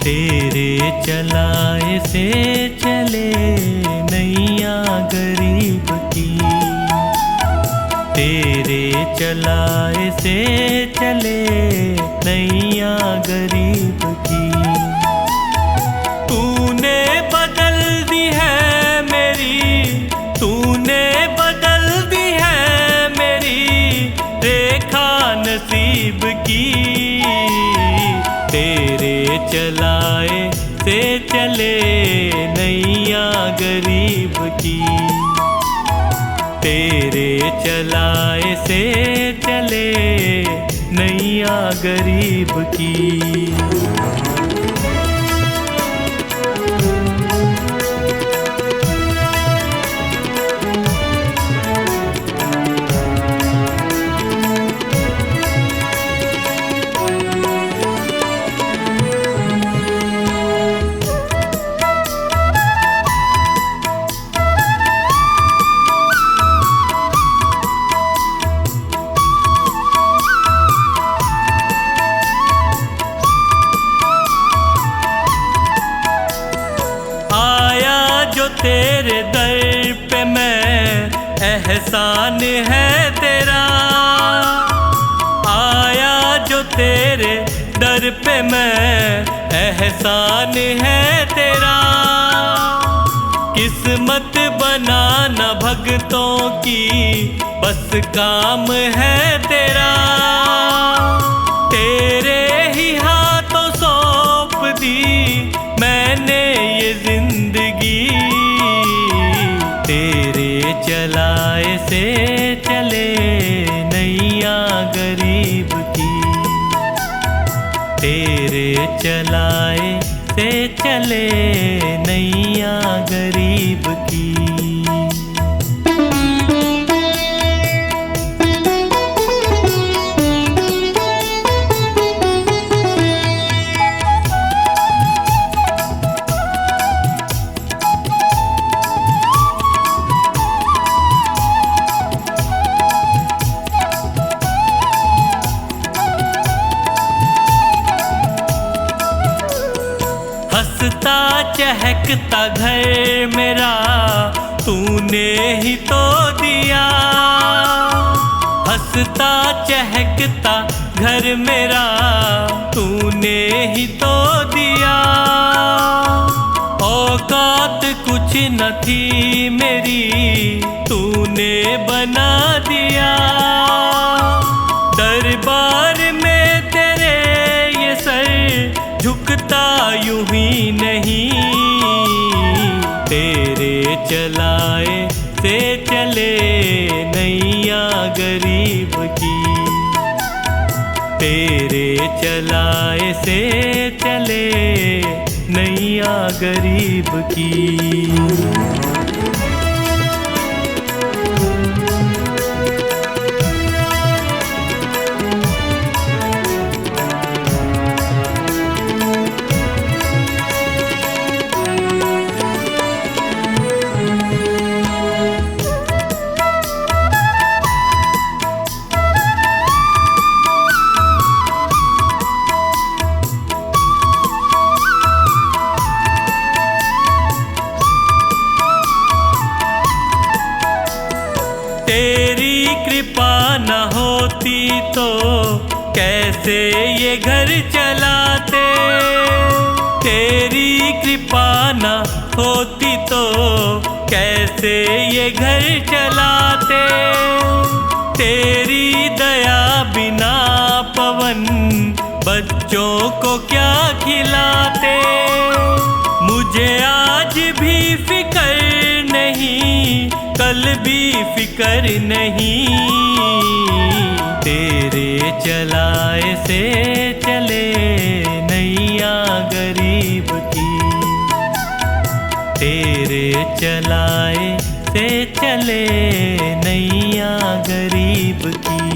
तेरे चलाए से चले नैया गरीब की, तेरे चलाए से चले नैया गरीब की। तूने बदल दी है मेरी, तूने बदल दी है मेरी रेखा नसीब की। तेरे चलाए से चले नैया गरीब की, तेरे चलाए से चले नैया गरीब की। तेरे दर पे मैं एहसान है तेरा, आया जो तेरे दर पे मैं एहसान है तेरा। किस्मत बनाना भगतों की बस काम है तेरा, तेरे ही हाथों सौंप दी मैंने ये जिंदगी। तेरे चलाए से चले नैया गरीब की, तेरे चलाए से चले नैया गरीब की। हंसता चहकता घर मेरा तूने ही तो दिया, हंसता चहकता घर मेरा तूने ही तो दिया। औकात कुछ न थी मेरी तूने बना दिया, दरबार में तेरे ये सर झुकता यूं ही नहीं। तेरे चलाए से चले नैया गरीब की, तेरे चलाए से चले नैया गरीब की। तेरी कृपा न होती तो कैसे ये घर चलाते, तेरी कृपा न होती तो कैसे ये घर चलाते। तेरी दया बिना पवन बच्चों को क्या खिलाते। मुझे आज भी फिक्र नहीं, कल भी फिक्र नहीं। तेरे चलाए से चले नैया गरीब की, तेरे चलाए से चले नैया गरीब की।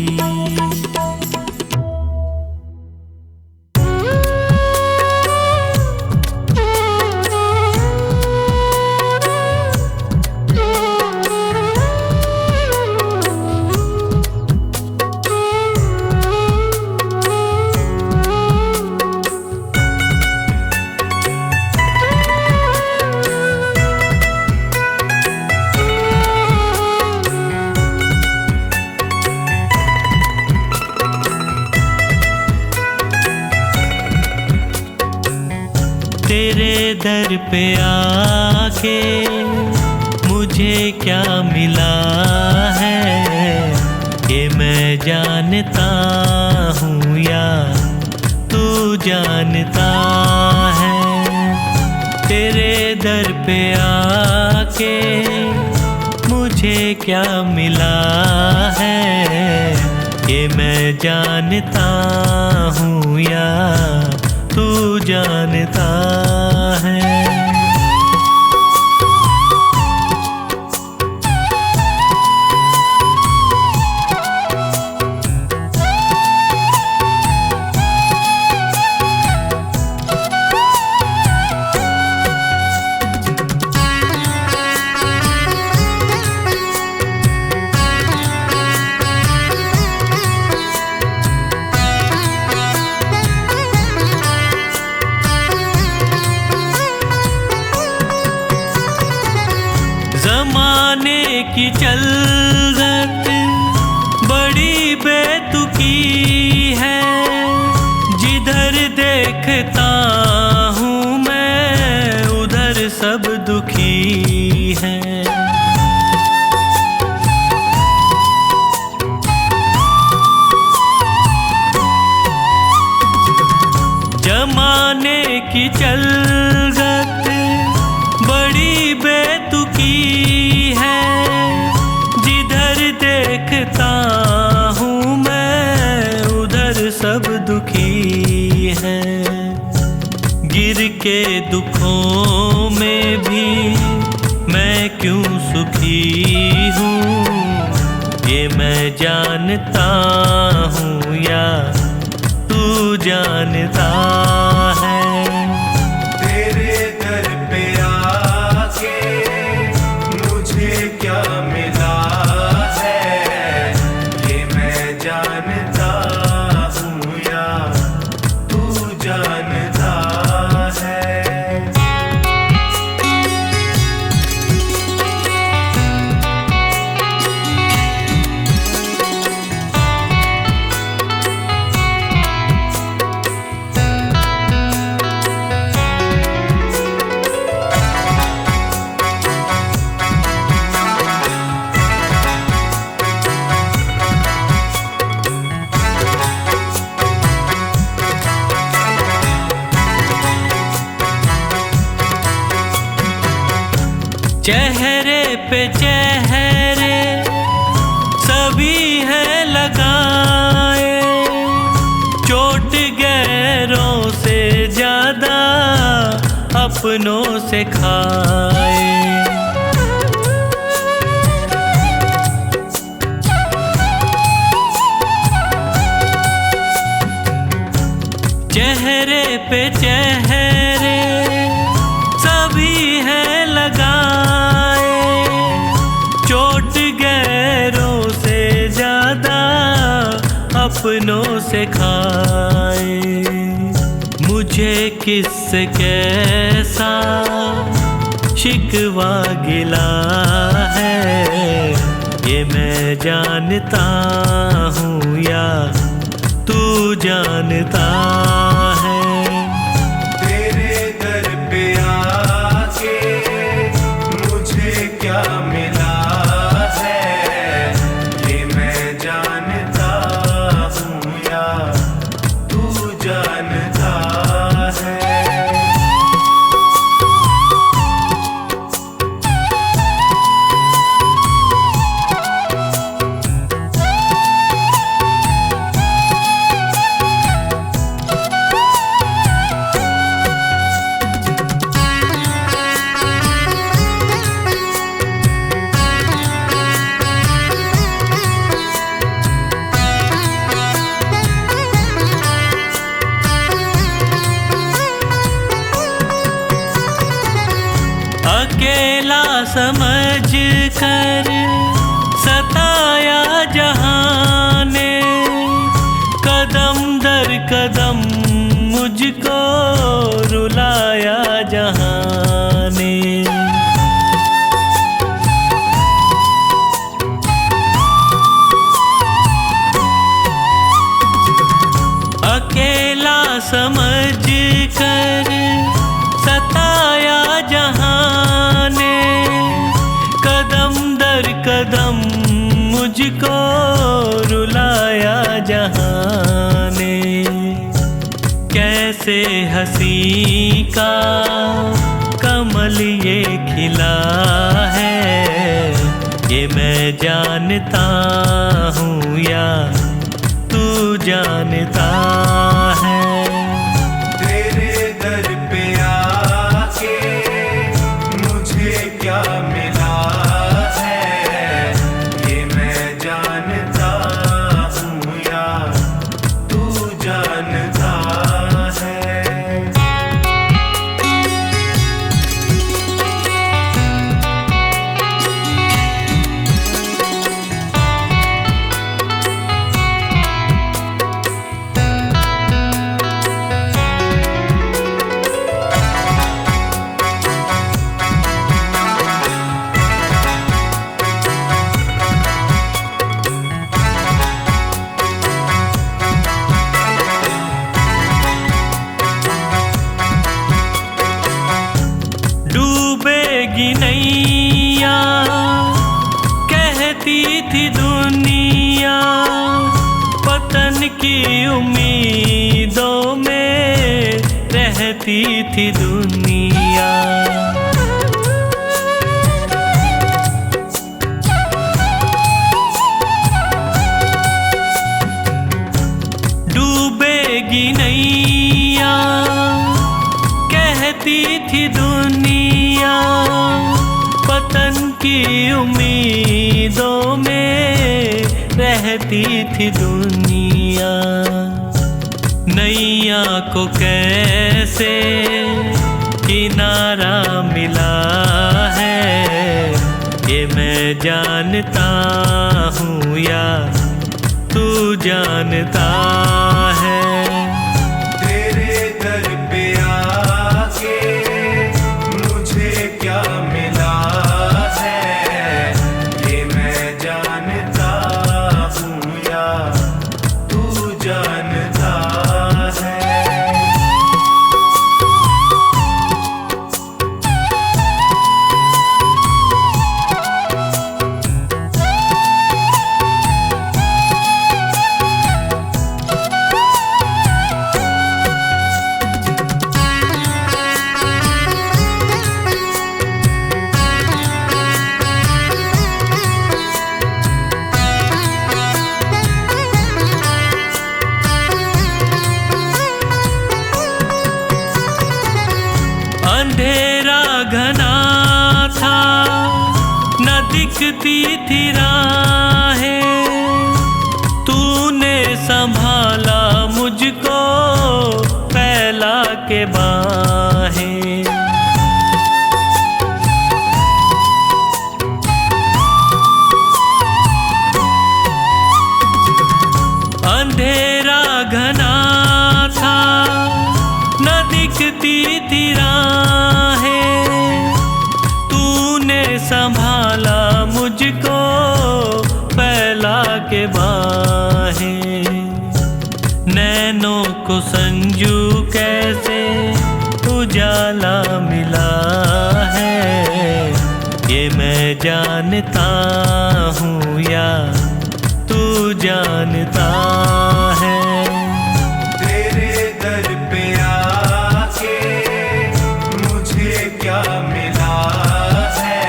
तेरे दर पे आके मुझे क्या मिला है, ये मैं जानता हूँ या तू जानता है। तेरे दर पे आके मुझे क्या मिला है, ये मैं जानता हूँ या तू जानता है। ज़माने की चलत बड़ी बेतुकी है, जिधर देखता हूँ मैं उधर सब दुखी है। ज़माने की चलत बड़ी बेतुकी है, जिधर देखता हूँ मैं उधर सब दुखी है। गिर के दुखों में भी मैं क्यों सुखी हूँ, ये मैं जानता हूँ या तू जानता है। तेरे दर पे आके मुझे क्या मिला है, ये मैं जानता हूँ या तू जानता है। चेहरे पे चेहरे सभी हैं लगाए, चोट गैरों से ज्यादा अपनों से खाए। चेहरे पे चेहरे सभी हैं लगाए, चोट गैरों से ज्यादा अपनों से खाए। मुझे किससे कैसा शिकवा गिला है, ये मैं जानता हूँ या तू जानता है। तेरे दर पे आके मुझे क्या मिला है, ये मैं जानता हूँ या तू जानता है। अकेला समझ कर सताया जहां ने, कदम दर कदम मुझको रुलाया जहां ने। अकेला समझ कर कैसे हंसी का कमल ये खिला है, ये मैं जानता हूँ या तू जानता है। तेरे दर पे आके मुझे क्या मिला है, ये मैं जानता हूँ या तू जानता है। डूबेगी नैया कहती थी दुनिया, पतन की उम्मीदों में रहती थी दुनिया। डूबेगी नैया कहती थी दुनिया, पतन की उम्मीदों में रहती थी दुनिया। नैया को कैसे किनारा मिला है, ये मैं जानता हूँ या तू जानता है। तेरे दर पे आके मुझे क्या मिला है, ये मैं जानता हूँ या तू जानता है। अंधेरा घना था न दिखती थी राहें, तूने संभाला मुझको फैला के बाहें। अंधेरा घना था न दिखती थी राहें, तूने संभाला मुझको फैला के बाहें। नैनों को संजू कैसे उजाला मिला है, ये मैं जानता हूँ या तू जानता है। तेरे दर पे आके मुझे क्या मिला है,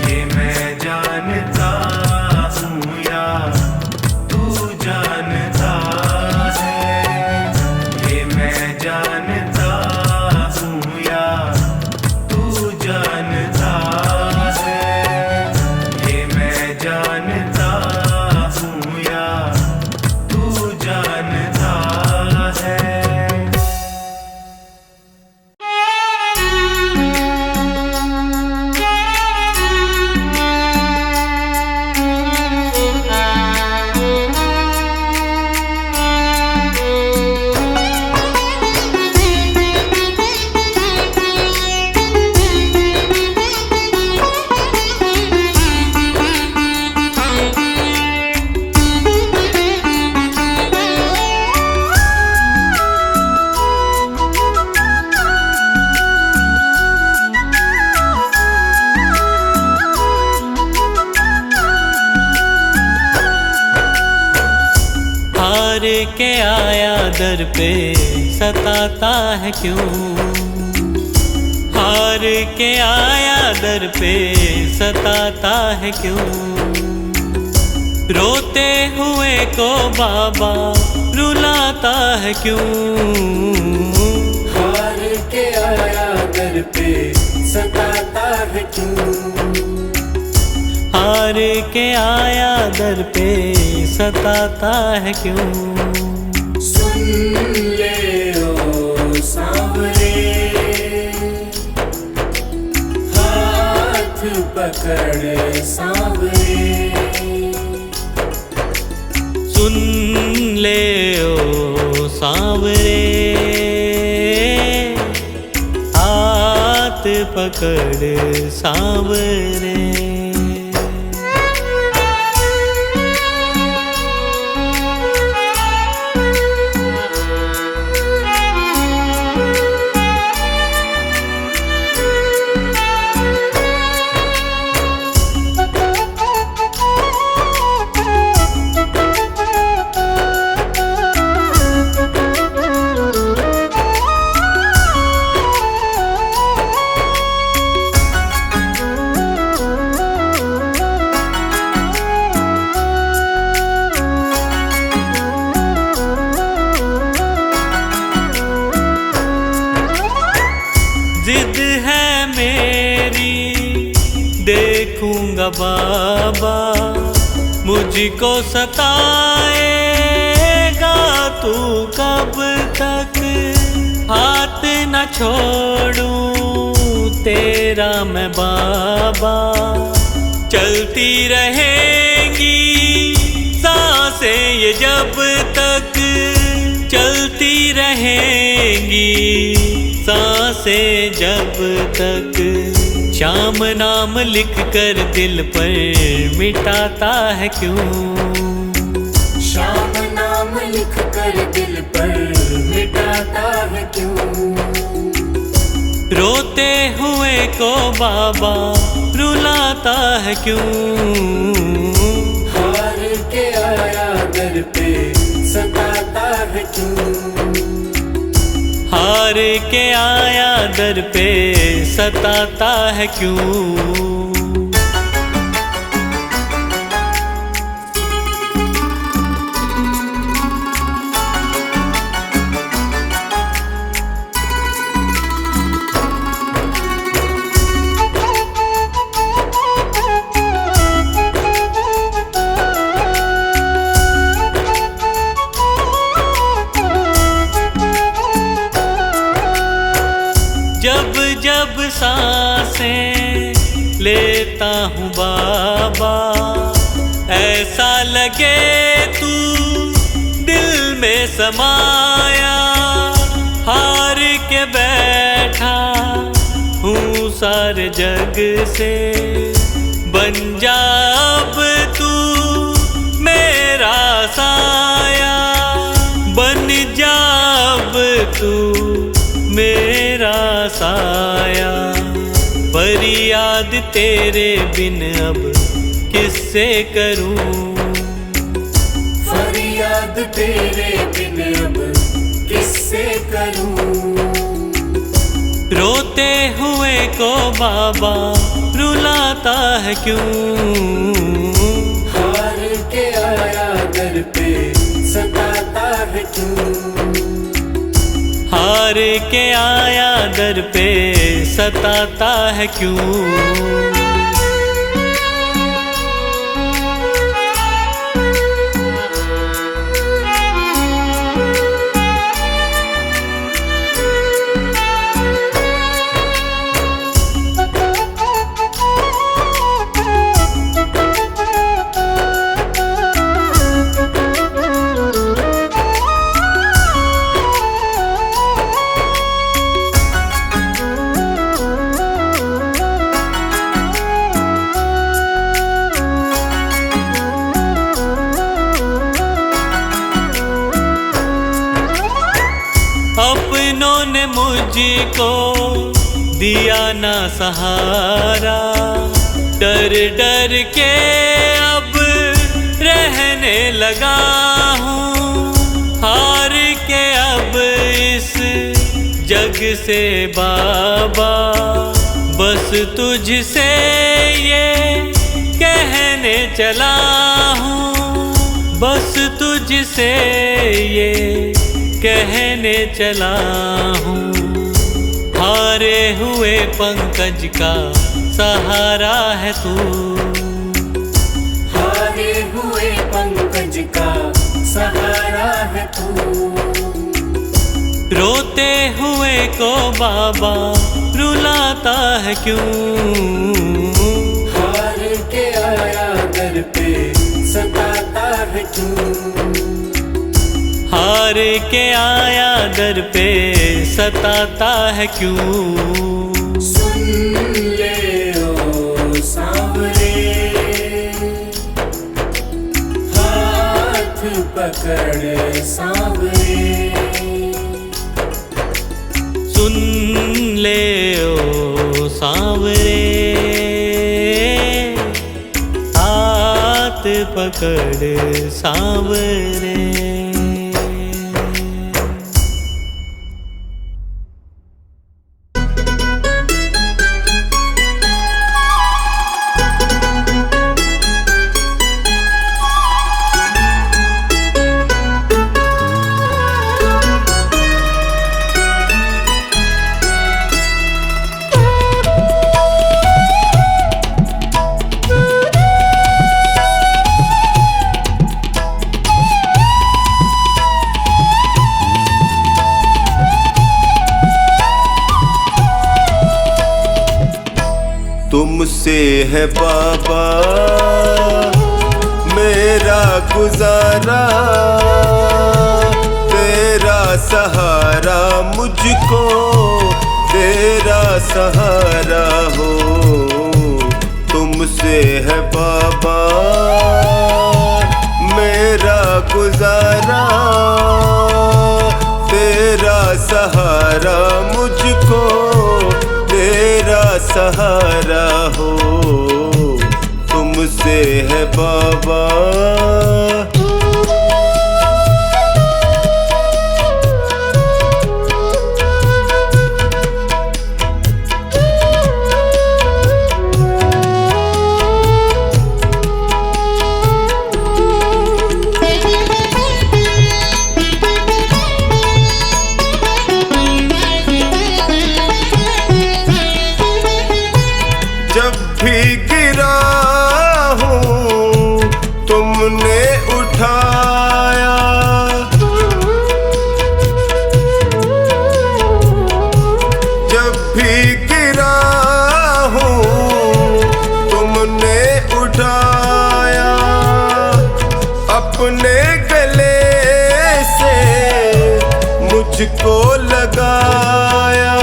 ये मैं जानता हूँ या तू जानता है। ये मैं जानता हूँ या तू जानता है। ये मैं जानता हूँ या के आया दर पे सताता है क्यों, हार के आया दर पे सताता है क्यों, रोते हुए को बाबा रुलाता है क्यों, हार के आया दर पे सताता है क्यों, हार के आया दर पे सताता है क्यों। सुन ले ओ सांवरे, हाथ पकड़ सांवरे, सुन ले ओ सांवरे, हाथ पकड़ सांवरे। जिद है मेरी देखूंगा बाबा, मुझको सताएगा तू कब तक, हाथ न छोड़ूं तेरा मैं बाबा, चलती रहेंगी सांसें ये जब तक, चलती रहेंगी सांसें जब तक, श्याम नाम लिख कर दिल पर मिटाता है क्यों, श्याम नाम लिख कर दिल पर मिटाता है क्यों, रोते हुए को बाबा रुलाता है क्यों, हार के आया दर पे सताता है क्यों, हार के आया दर पे सताता है क्यों। जब जब सांसें लेता हूँ बाबा, ऐसा लगे तू दिल में समाया, हार के बैठा हूँ सारे जग से, बन जा अब तू मेरा साया, बन जा अब तू मेरा साया, फरियाद तेरे बिन अब किससे करूं, फरियाद तेरे बिन अब किससे करूं, रोते हुए को बाबा रुलाता है क्यों, हार के आया दर पे सताता है क्यों, हार के आया दर पे सताता है क्यों। अपनों ने मुझको दिया ना सहारा, डर डर के अब रहने लगा हूँ, जग से बाबा बस तुझसे ये कहने चला हूँ, बस तुझसे ये कहने चला हूँ। हारे हुए पंकज का सहारा है तू, हारे हुए पंकज का सहारा है तू। रोते हुए को बाबा रुलाता है क्यों, हार के आया दर पे सताता है क्यों, हार के आया दर पे सताता है क्यों। सुन ले ओ सांवरे, हाथ पकड़ सांवरे, सुन ले ओ सांवरे, हाथ पकड़ सांवरे। तुमसे है बाबा मेरा गुजारा, तेरा सहारा मुझको तेरा सहारा हो। तुमसे है बाबा मेरा गुजारा, तेरा सहारा मुझको तेरा सहारा हो। तुमसे है बाबा। जब भी गिरा हूँ तुमने उठाया, जब भी गिरा हूँ तुमने उठाया, अपने गले से मुझको लगाया,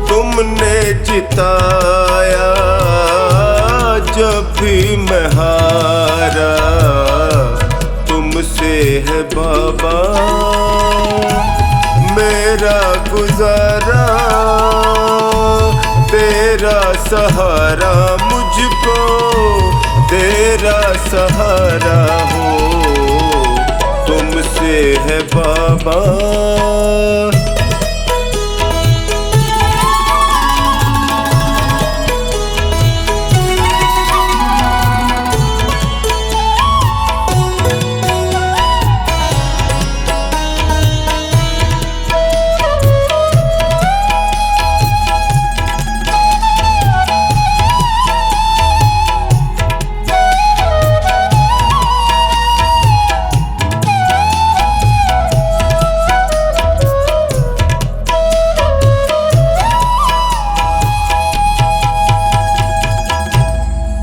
तुमने जिताया जब भी मैं हारा। तुमसे है बाबा मेरा गुजारा, तेरा सहारा मुझको तेरा सहारा हो। तुमसे है बाबा।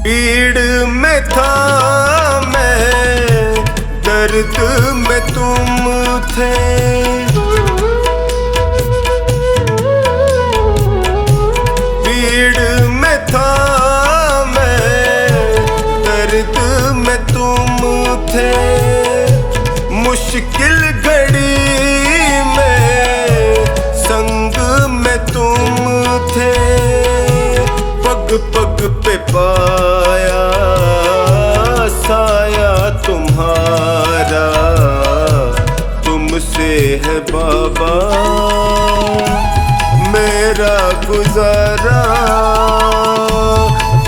पीड़ में था मैं, दर्द में तुम थे, पीड़ में था मैं, दर्द में तुम थे। मुश्किल घड़ी में संग में तुम थे, पग पग पे पाया साया तुम्हारा। गुजारा,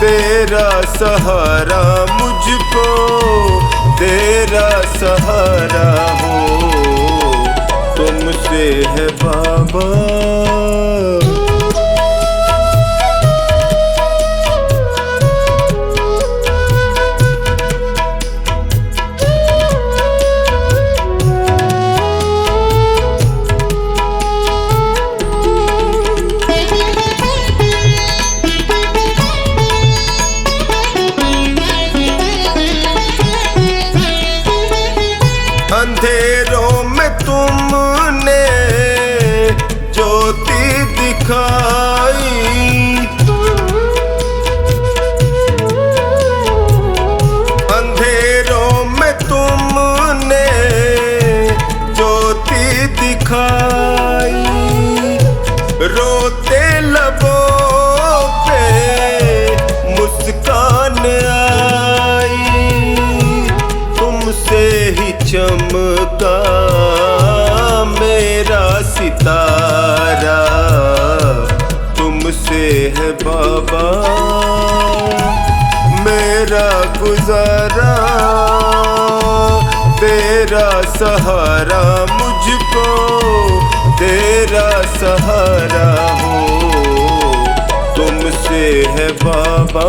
तेरा सहारा मुझको, तेरा सहारा हो, तुमसे है बाबा। अंधेरों में तुमने ज्योति दिखाई, अंधेरों में तुमने ज्योति दिखाई, रोते लबों पे मुस्कान आई, तुमसे ही चमका मेरा सितारा, तुमसे है बाबा मेरा गुजारा, तेरा सहारा मुझको, तेरा सहारा हो, तुमसे है बाबा।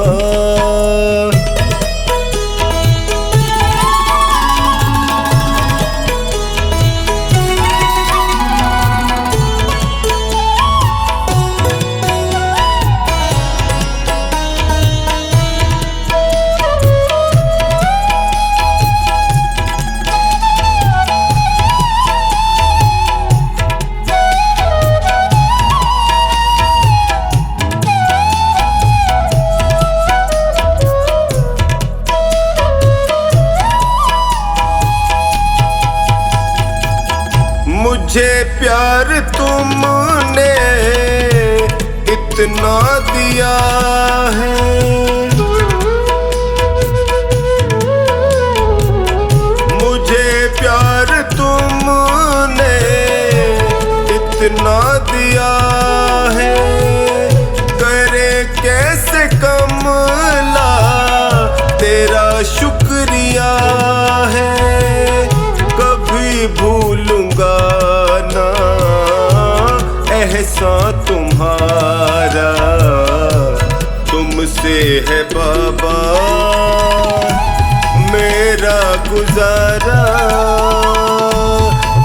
मुझे प्यार तुमने इतना दिया है, मुझे प्यार तुमने इतना दिया है, करे कैसे कमला तेरा शुक्रिया है, कभी भूलूंगा ना एहसान तुम्हारा, तुमसे है बाबा मेरा गुजारा,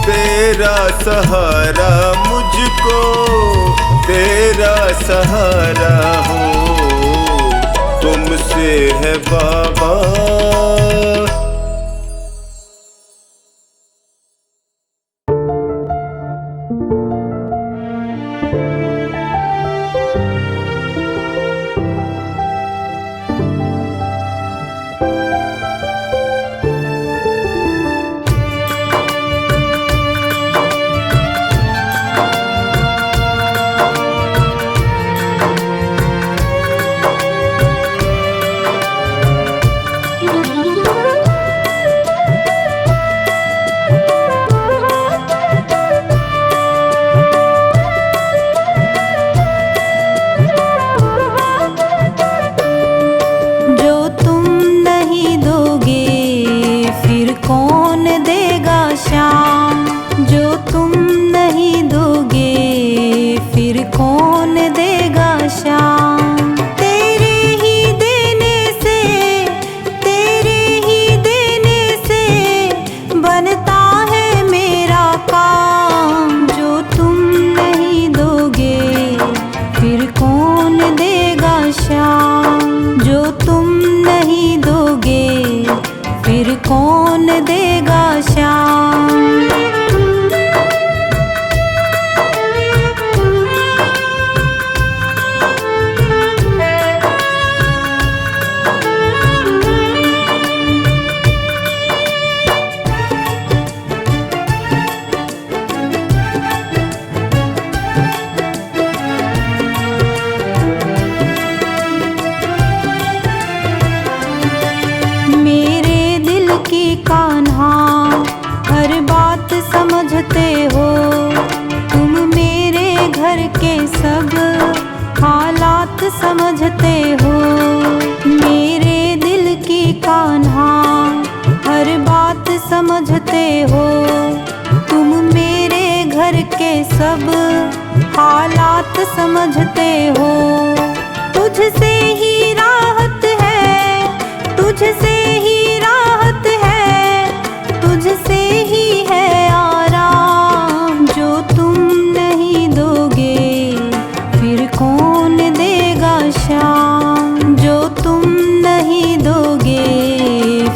तेरा सहारा मुझको, तेरा सहारा हो, तुमसे है बाबा। कौन देगा शाम। मेरे दिल की घर के सब हालात समझते हो। तुझसे ही राहत है, तुझसे ही राहत है, तुझसे ही है आराम। जो तुम नहीं दोगे फिर कौन देगा शाम। जो तुम नहीं दोगे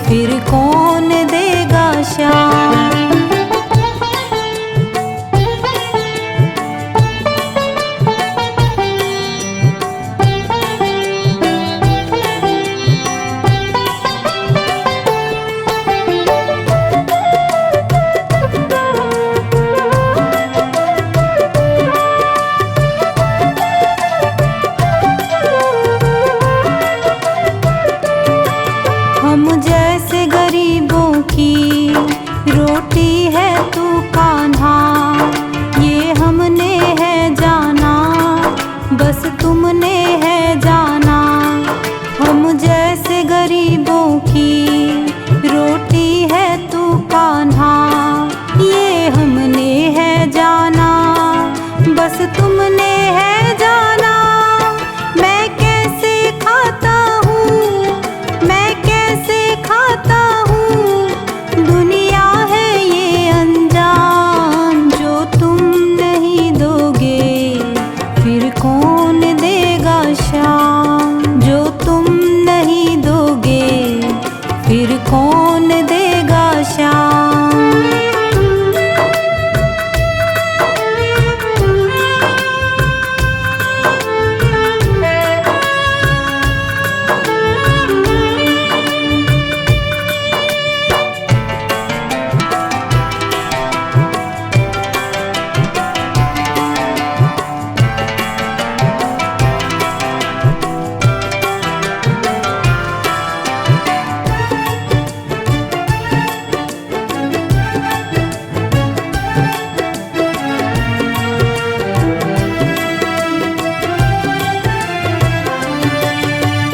फिर कौन देगा शाम। हम जैसे गरीबों की रोटी है तू कान्हा, ये हमने है जाना, बस तुमने है जाना। हम जैसे गरीबों की रोटी है तू कान्हा, ये हमने है जाना, बस तुमने है जाना। मैं कैसे खाता हूँ, मैं कैसे खाता हूँ, दुनिया है ये अनजान। जो तुम नहीं दोगे फिर कौन देगा शाम। जो तुम नहीं दोगे फिर कौन देगा शाम।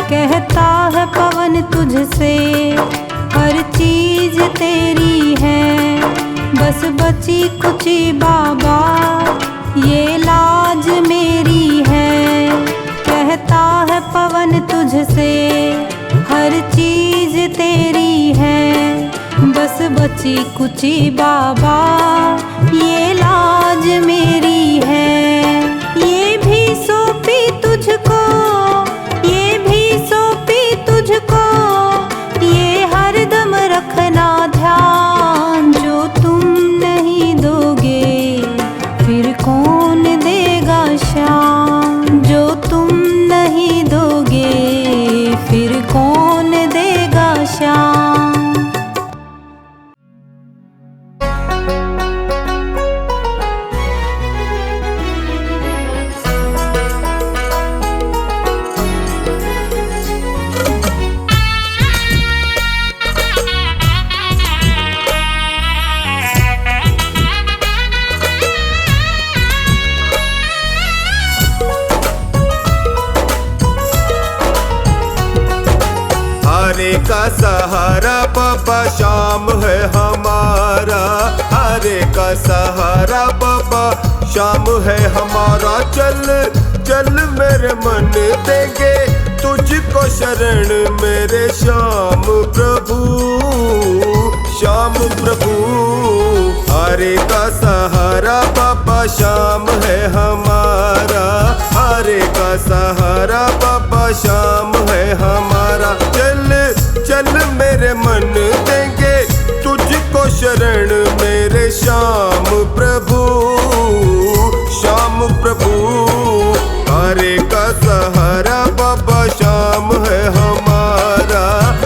कहता है पवन तुझसे हर चीज तेरी है, बस बची कुची बाबा ये लाज मेरी है। कहता है पवन तुझसे हर चीज तेरी है, बस बची कुची बाबा ये लाज मेरी है। ये भी सौंपी तुझको, ये भी सौंपी तुझको, ये हरदम रखना ध्यान। जो तुम नहीं दोगे फिर कौन देगा शाम। जो तुम नहीं दोगे फिर कौन देगा शाम। हरे का सहारा बाबा शाम है हमारा। हरे का सहारा बाबा शाम है हमारा। चल चल मेरे मन देंगे तुझको शरण मेरे श्याम प्रभु, श्याम प्रभु। हरे का सहारा बाबा शाम है हमारा। हरे का सहारा बाबा शाम है हमारा। चल चल मेरे मन देंगे तुझको शरण मेरे श्याम प्रभु, श्याम प्रभु। हरे का सहारा बाबा शाम है हमारा।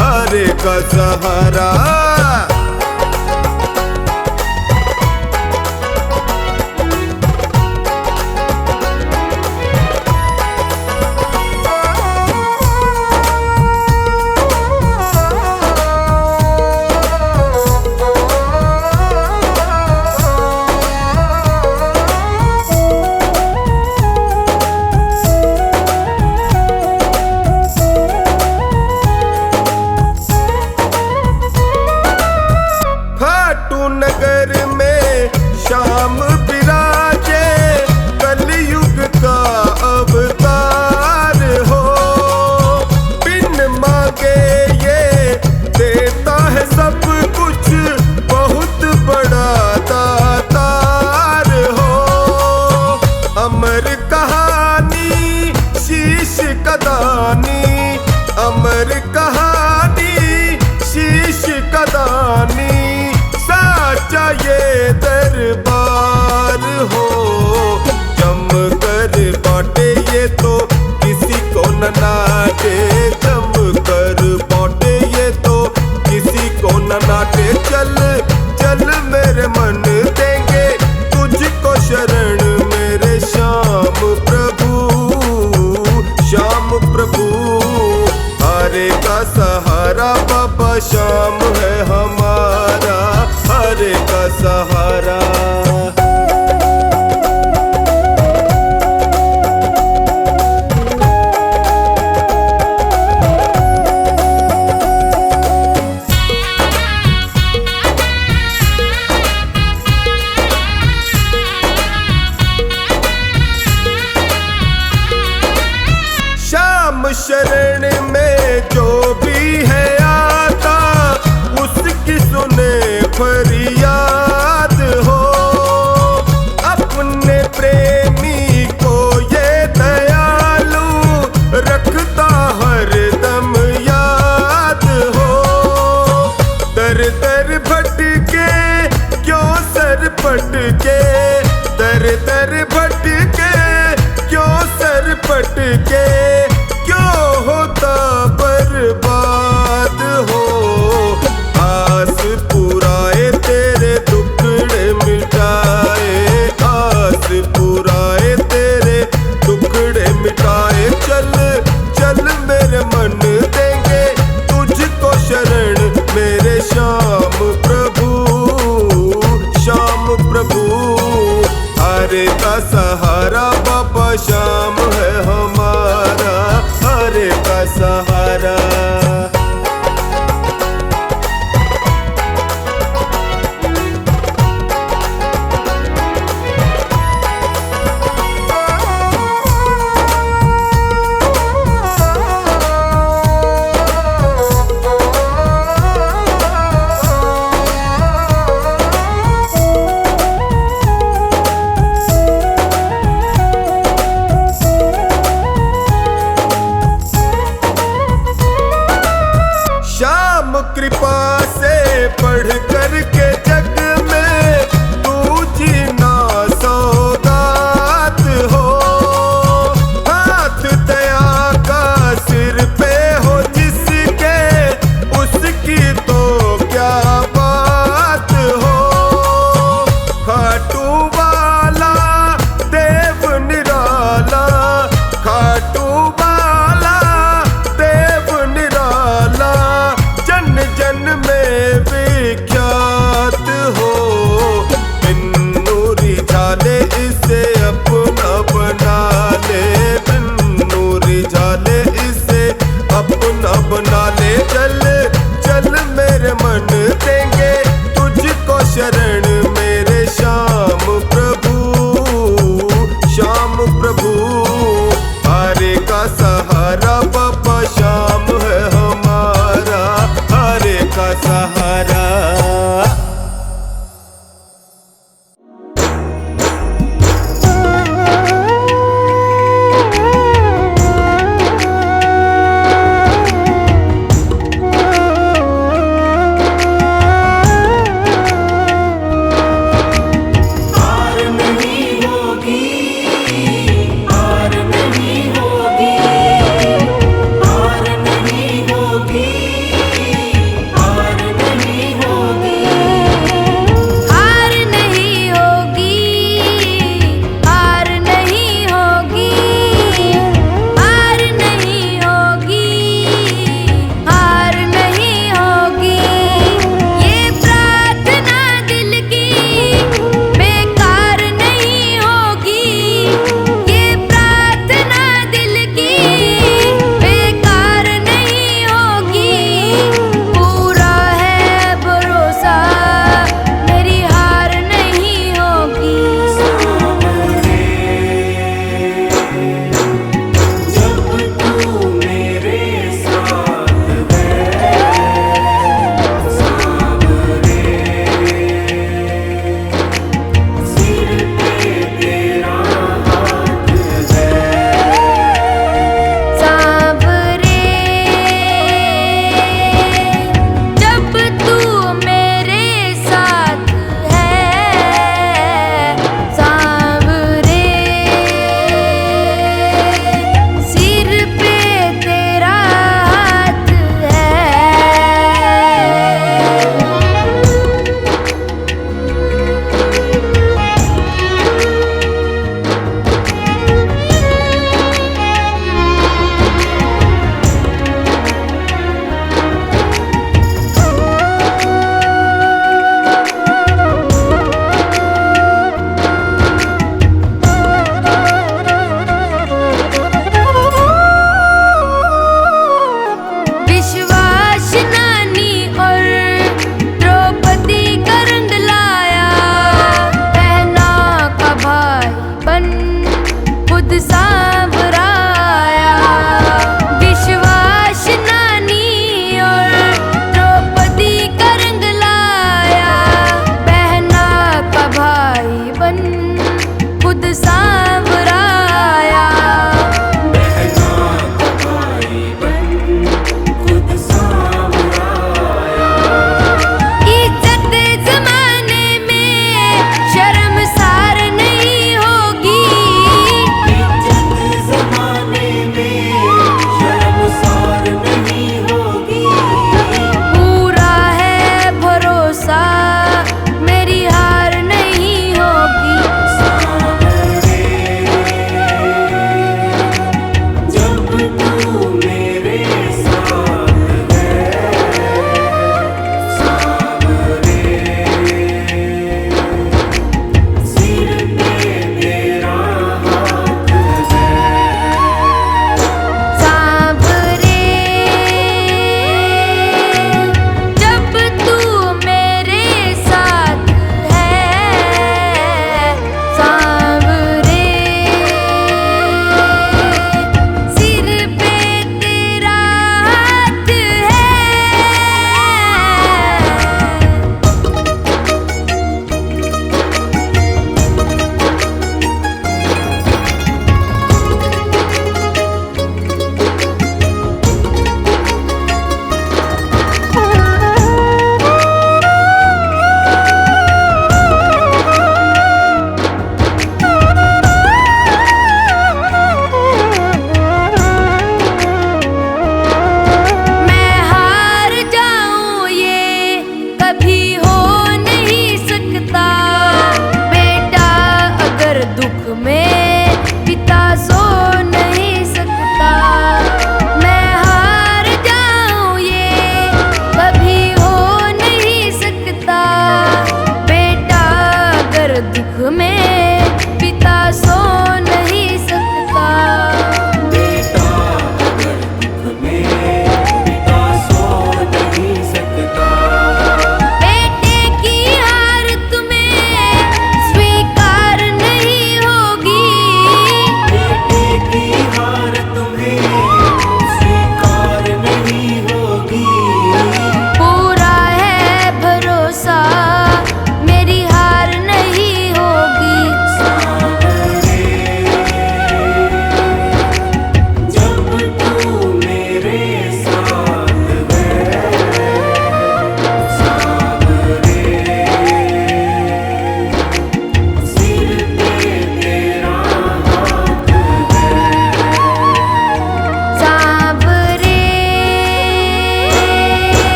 हरे का सहारा। श्याम है हमारा, हरे का सहारा। श्याम शरण में जो भी है आता, उसकी सुने फरियाद हो। अपने प्रेमी को ये दयालु रखता हर दम याद हो। दर दर भटके क्यों सर पटके, दर दर भटके क्यों सर पटके, क्यों होता बर्बाद हो। आस पुराए तेरे टुकड़े मिटाए, आस पुराए तेरे टुकड़े मिटाए। चल चल मेरे मन देंगे तुझको शरण, मेरे श्याम प्रभु, श्याम प्रभु। हरे का सहारा बाबा श्याम है हमारा, हरे का सहारा। भाई बन खुद सांवराया। विश्वास नानी और द्रौपदी का रंग लाया, बहना का भाई बन खुद सांवराया। बहना का भाई बन खुद सांवराया। इज्जत जमाने में शर्मसार नहीं होगी, इज्जत ज़माने में शर्मसार नहीं होगी। पूरा है भरोसा मेरी हार नहीं होगी। सांवरे जब तू मेरे साथ है, सांवरे सिर पे तेरा हाथ है। सांवरे जब तू मेरे साथ है, सांवरे सिर पे तेरा हाथ है। मैं हार जाऊं ये कभी हो नहीं सकता, बेटा अगर दुख में पिता सो नहीं सकता। मैं हार जाऊं ये कभी हो नहीं सकता, बेटा अगर दुख में पिता सो नहीं सकता। बेटा अगर दुख में पिता सो नहीं सकता। बेटे की हार तुम्हें स्वीकार नहीं होगी,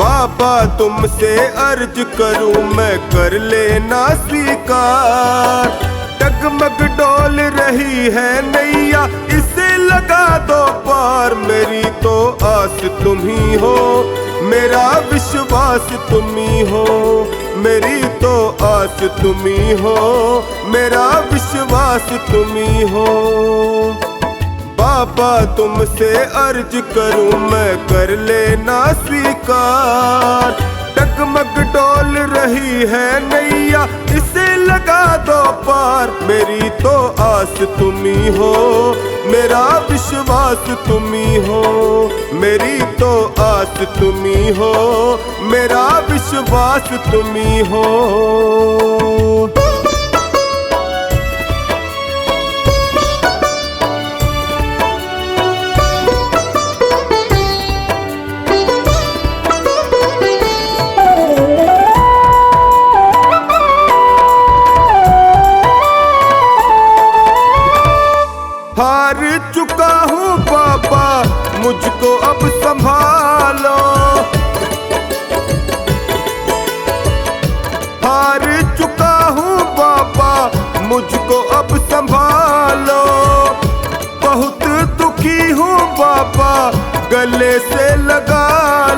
बाबा तुमसे अर्ज करूं मैं कर लेना स्वीकार। डगमग डोल रही है नैया इसे लगा दो पार। मेरी तो आस तुम ही हो मेरा विश्वास तुम ही हो। मेरी तो आस तुम ही हो मेरा विश्वास तुम ही हो। बाबा तुमसे अर्ज करूं मैं कर लेना स्वीकार। डगमग डोल रही है नैया इसे लगा दो पार। मेरी तो आस तुम ही हो मेरा विश्वास तुम ही हो। मेरी तो आस तुम ही हो मेरा विश्वास तुम ही हो। हार चुका हूँ बाबा मुझको अब संभालो। हार चुका हूँ बाबा मुझको अब संभालो। बहुत दुखी हूँ बाबा गले से लगा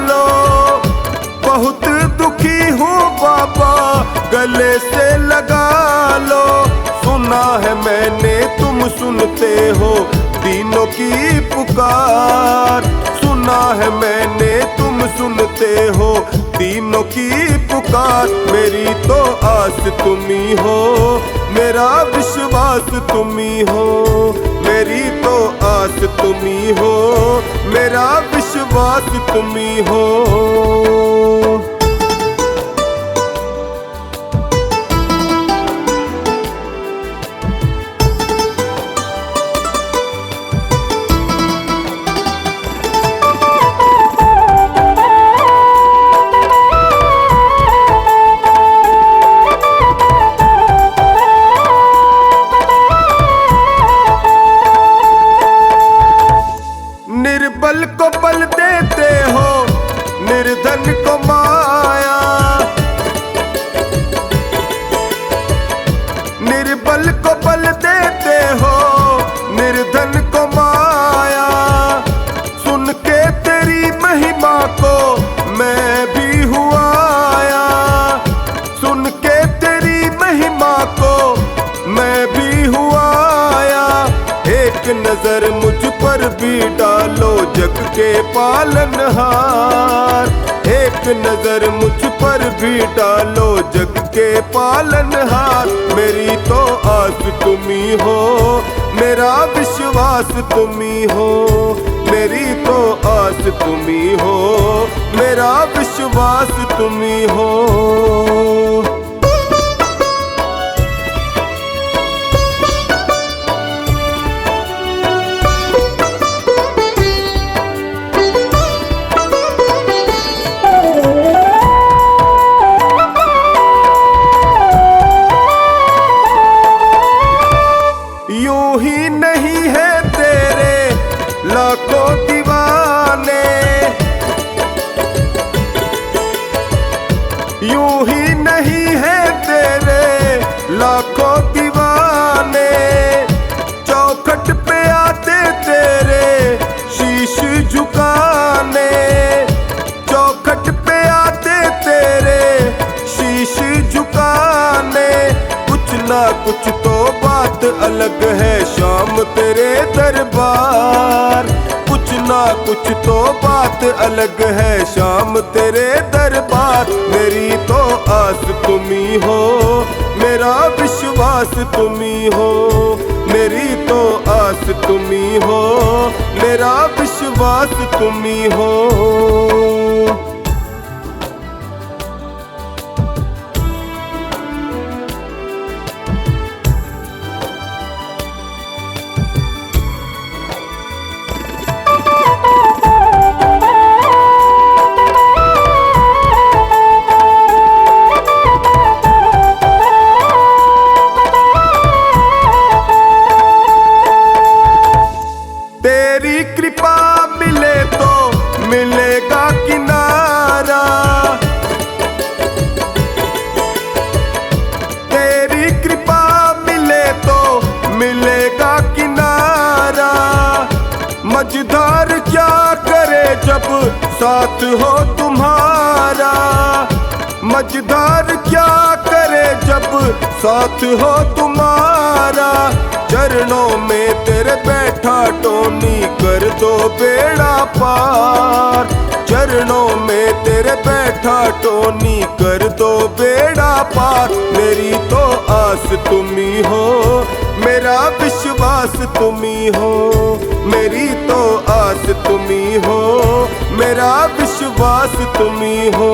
लो। बहुत दुखी हूँ बाबा गले से लगा लो। सुना है मैंने तुम सुनते हो दीनों की पुकार। सुना है मैंने तुम सुनते हो दीनों की पुकार। मेरी तो आस तुम ही हो मेरा विश्वास तुम ही हो। मेरी तो आस तुम ही हो मेरा विश्वास तुम ही हो। निर्बल को बल देते हो निर्धन को माया। निर्बल को बल देते हो निर्धन को माया। सुन के तेरी महिमा को मैं भी हुआ आया। सुन के तेरी महिमा को मैं भी हुआ आया। एक नजर मुझ पर भी डालो जग के पालनहार। एक नजर मुझ पर भी डालो जग के पालनहार। मेरी तो आस तुम ही हो मेरा विश्वास तुम ही हो। मेरी तो आस तुम ही हो मेरा विश्वास तुम ही हो। यूं ही नहीं है तेरे लाखों दीवाने। यूं ही नहीं है तेरे लाखों दीवाने। चौखट पे आते तेरे शीश झुकाने। चौखट पे आते तेरे शीश झुकाने। कुछ ना कुछ तो बात अलग है शाम तेरे दरबार। कुछ ना कुछ तो बात अलग है शाम तेरे दरबार। मेरी तो आस तुम ही हो मेरा विश्वास तुम ही हो। मेरी तो आस तुम ही हो मेरा विश्वास तुम ही हो। साथ हो तुम्हारा। मझधार क्या करे जब साथ हो तुम्हारा। चरणों में तेरे बैठा टोनी कर दो बेड़ा पार। चरणों में तेरे बैठा टोनी कर दो बेड़ा पार। मेरी तो आस तुम्ही हो, मेरा विश्वास तुम्ही हो। मेरी तो आस तुम्ही हो, मेरा विश्वास तुम्ही हो।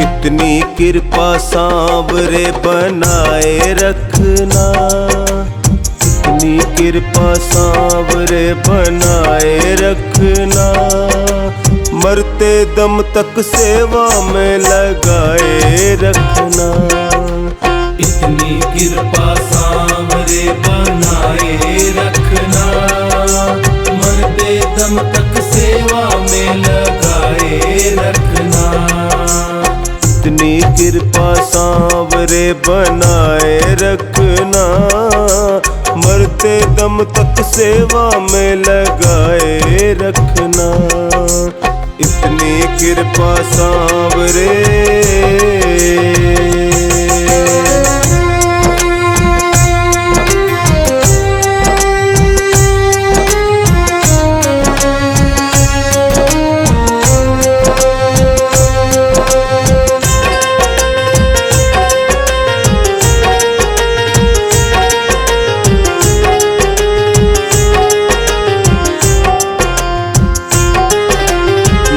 इतनी कृपा सांवरे बनाए रखना। इतनी कृपा सांवरे बनाए रखना। मरते दम तक सेवा में लगाए रखना। इतनी कृपा सांवरे बनाए रखना। मरते दम तक सेवा में लगाए रखना। इतनी कृपा सांवरे बनाए रखना। मरते दम तक सेवा में लगाए रखना। इतनी कृपा सांवरे।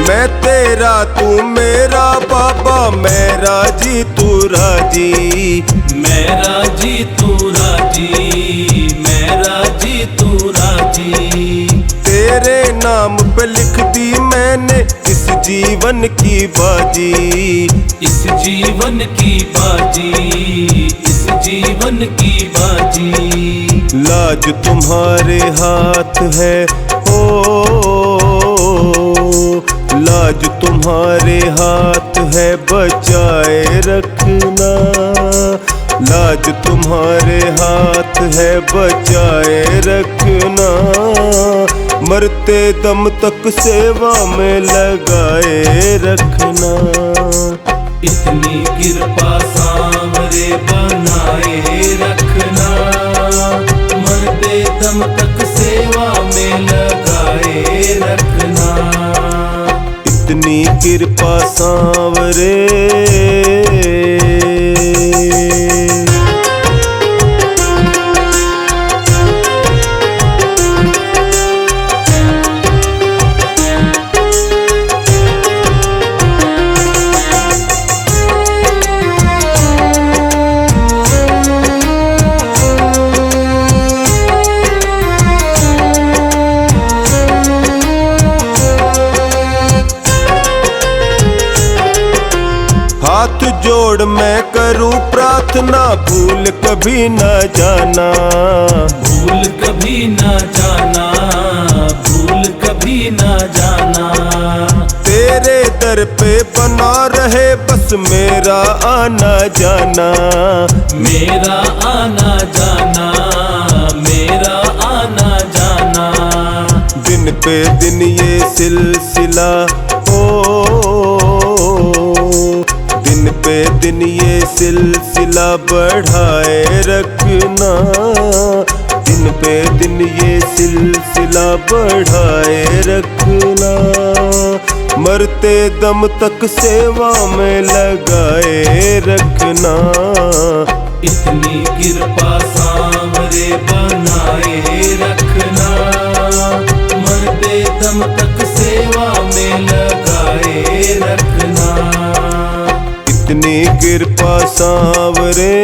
मैं तेरा तू मेरा बाबा, मैं राजी तू राजी। मैं राजी तू राजी। मैं राजी तू राजी। तेरे नाम पे लिख दी मैंने इस जीवन की बाजी। इस जीवन की बाजी। इस जीवन की बाजी। लाज तुम्हारे हाथ है ओ। लाज तुम्हारे हाथ है बचाए रखना। लाज तुम्हारे हाथ है बचाए रखना। मरते दम तक सेवा में लगाए रखना। इतनी कृपा सांवरे बनाए रखना। मरते दम तक सेवा में लगाए रखना। इतनी कृपा सांवरे। हाथ जोड़ मैं करूं प्रार्थना, भूल कभी न जाना। भूल कभी न जाना। भूल कभी न जाना। तेरे दर पे बना रहे बस मेरा आना जाना। मेरा आना जाना। मेरा आना जाना। दिन पे दिन ये सिलसिला दिन पे दिन ये सिलसिला बढ़ाए रखना। दिन पे दिन ये सिलसिला बढ़ाए रखना। मरते दम तक सेवा में लगाए रखना। इतनी कृपा सांवरे बनाए रखना। मरते दम तक सेवा में लगाए रखना। इतनी कृपा सांवरे।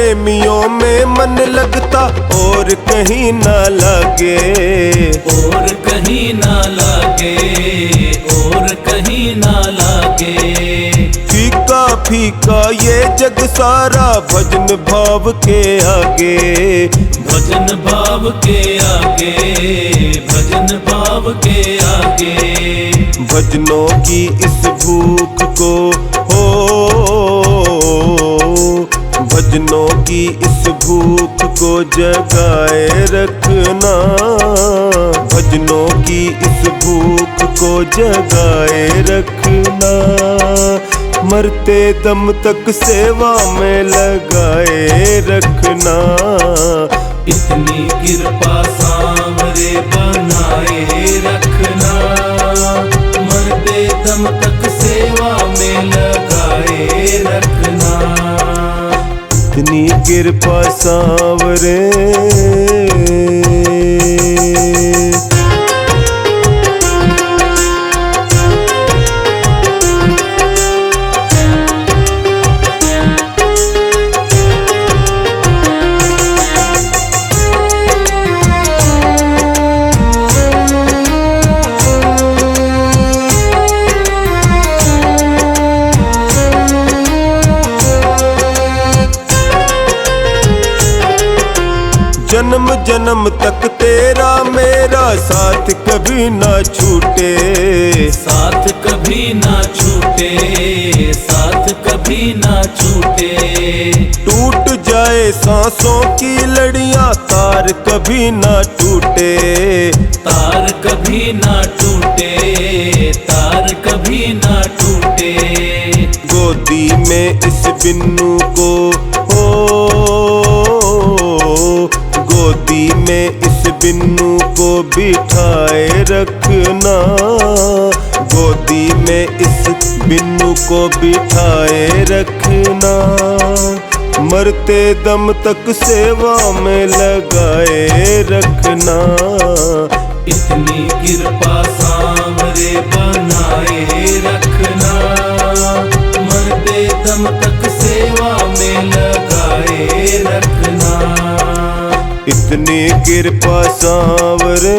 प्रेमियों में मन लगता और कहीं ना लगे, और कहीं ना लागे, और कहीं ना लागे। फीका फीका ये जग सारा भजन भाव के आगे, भजन भाव के आगे, भजन भाव के आगे। भजनों की इस भूख को हो, भजनों की इस भूख को जगाए रखना, भजनों की इस भूख को जगाए रखना। मरते दम तक सेवा में लगाए रखना। इतनी कृपा सांवरे बनाए रखना, मरते दम तक सेवा में लगाए रखना। इतनी कृपा सांवरे। जन्म जन्म तक तेरा मेरा साथ कभी ना छूटे, साथ कभी ना छूटे, साथ कभी ना छूटे। टूट जाए सांसों की लड़ियां तार कभी ना टूटे, तार कभी ना टूटे, तार कभी ना टूटे। गोदी में इस बिन्नू को हो, गोदी में इस बिन्नू को बिठाए रखना, गोदी में इस बिन्नू को बिठाए रखना। मरते दम तक सेवा में लगाए रखना। इतनी कृपा सांवरे बनाए रखना, मरते दम तक सेवा में लगाए रखना। इतनी कृपा सांवरे।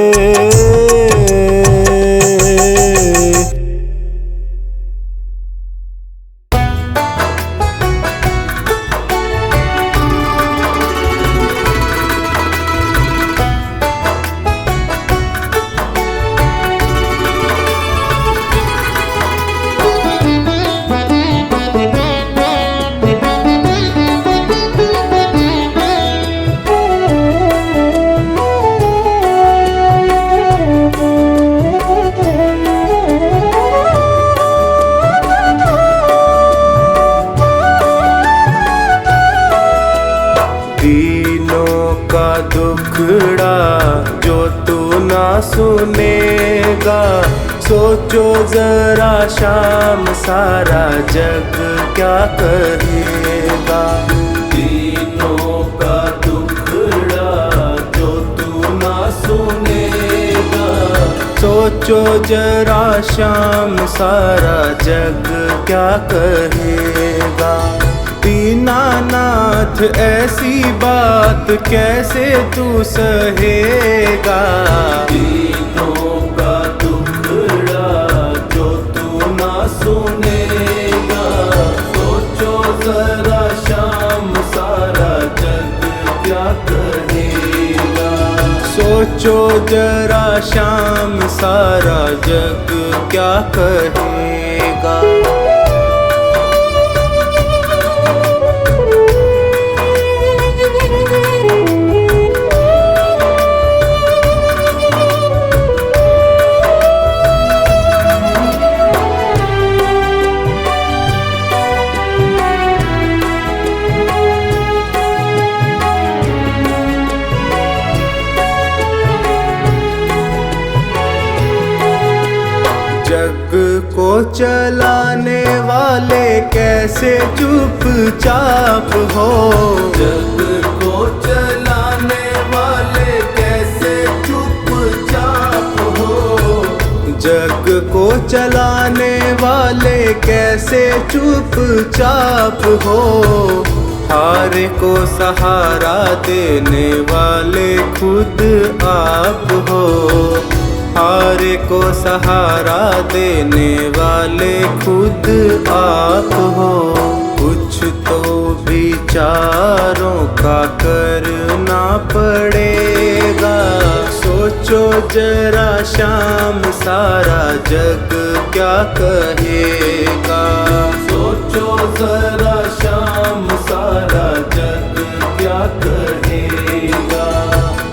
दुखड़ा जो तू ना सुनेगा, सोचो जरा शाम सारा जग क्या कहेगा। तीनों का दुखड़ा जो तू ना सुनेगा, सोचो जरा शाम सारा जग क्या कहेगा। दीनानाथ ऐसी बात कैसे तू सहेगा। तीनों का दुखड़ा जो तू ना सुनेगा, सोचो जरा शाम सारा जग क्या कहेगा। सोचो जरा शाम सारा जग क्या कहेगा। जग को चलाने वाले कैसे चुपचाप हो। जग को चलाने वाले कैसे चुपचाप हो। जग को चलाने वाले कैसे चुपचाप हो। हारे को सहारा देने वाले खुद आप हो। हारे को सहारा देने वाले खुद आप हो। कुछ तो विचारों का करना पड़ेगा। सोचो जरा शाम सारा जग क्या कहेगा। सोचो जरा शाम सारा जग क्या कहेगा।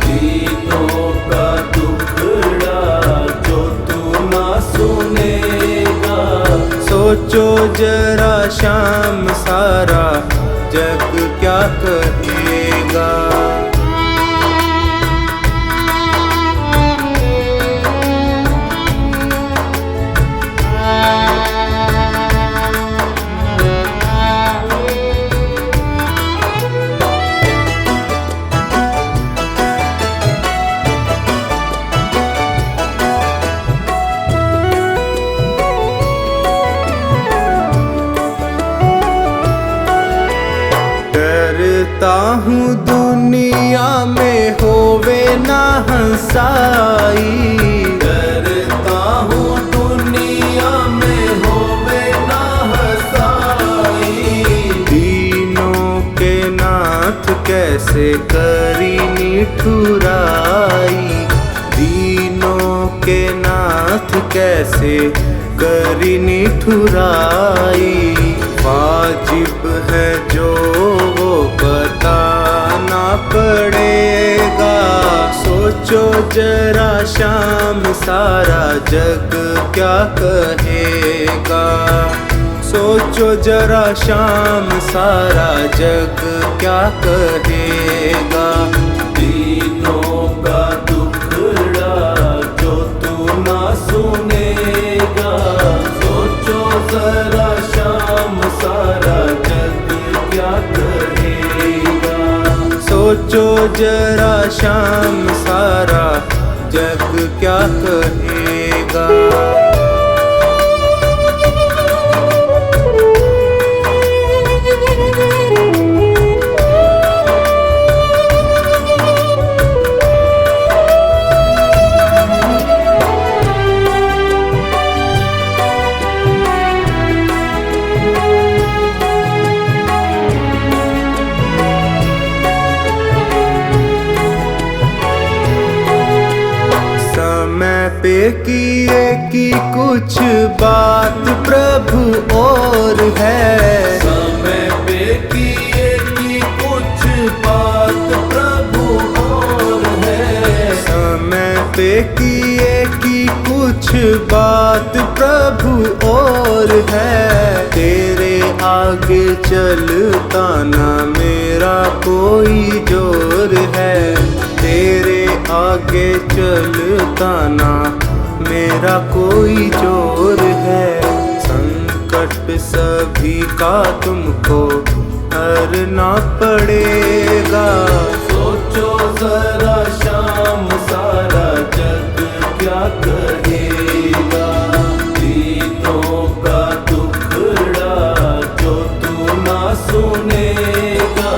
दीनों का दुखड़ा जो तू ना सुनेगा। सोचो जरा शाम सारा जग क्या कहेगा। डरता हूँ दुनिया में होवे ना हंसाई। डरता हूँ दुनिया में होवे ना हंसाई। दीनों के नाथ कैसे करी निठुराई। दीनों के नाथ कैसे करी निठुराई। वाजिब है जो वो बताना पड़ेगा। सोचो जरा शाम सारा जग क्या कहेगा। सोचो जरा शाम सारा जग क्या कहेगा। दीनों का दुखड़ा जो तू ना सुनेगा। सोचो जरा शाम सारा जग क्या कहेगा। सोचो जरा शाम सारा जग क्या कहेगा। पे किए की कुछ बात प्रभु और है। समय पे किए की कुछ बात प्रभु और है। समय पे किए की कुछ बात प्रभु और है। तेरे आगे चलता ना मेरा कोई जोर है। तेरे आगे चलता ना मेरा कोई जोर है। संकट सभी का तुमको हरना पड़ेगा। सोचो जरा शाम सारा जग क्या कहेगा। दीनों का दुखड़ा जो तू ना सुनेगा।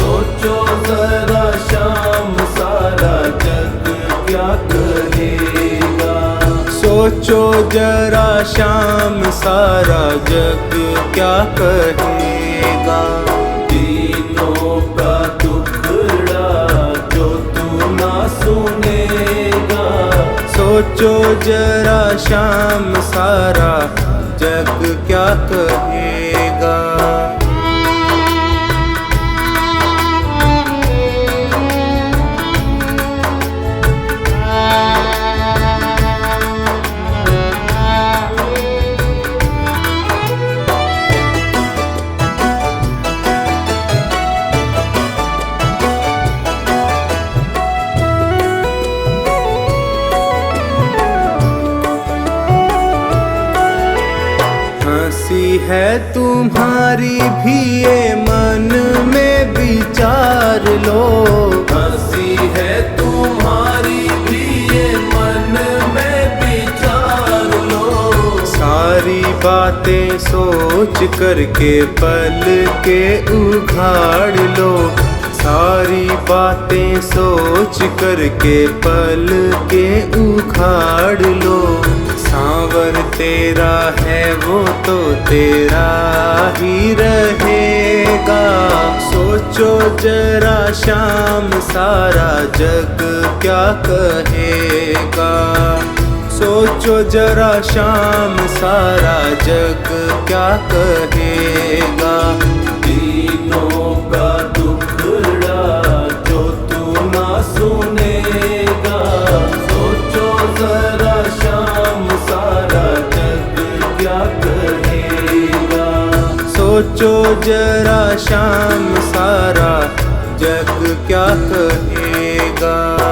सोचो जरा शाम सारा जग क्या कहेगा। सोचो जरा शाम सारा जग क्या कहेगा। दीनों का दुखड़ा जो तू ना सुनेगा। सोचो जरा शाम सारा जग क्या कहेगा। हंसी है तुम्हारी भी ये मन में विचार लो। हंसी है तुम्हारी भी ये मन में विचार लो। सारी बातें बातें सोच करके पल के उघाड़ लो, सारी बातें सोच करके पल के उखाड़ लो। सांवर तेरा है वो तो तेरा ही रहेगा, सोचो जरा शाम सारा जग क्या कहेगा। सोचो जरा शाम सारा जग क्या कहेगा। तीनों का दुखड़ा जो तू ना सुनेगा, सोचो जरा शाम सारा जग क्या कहेगा। सोचो जरा शाम सारा जग क्या कहेगा।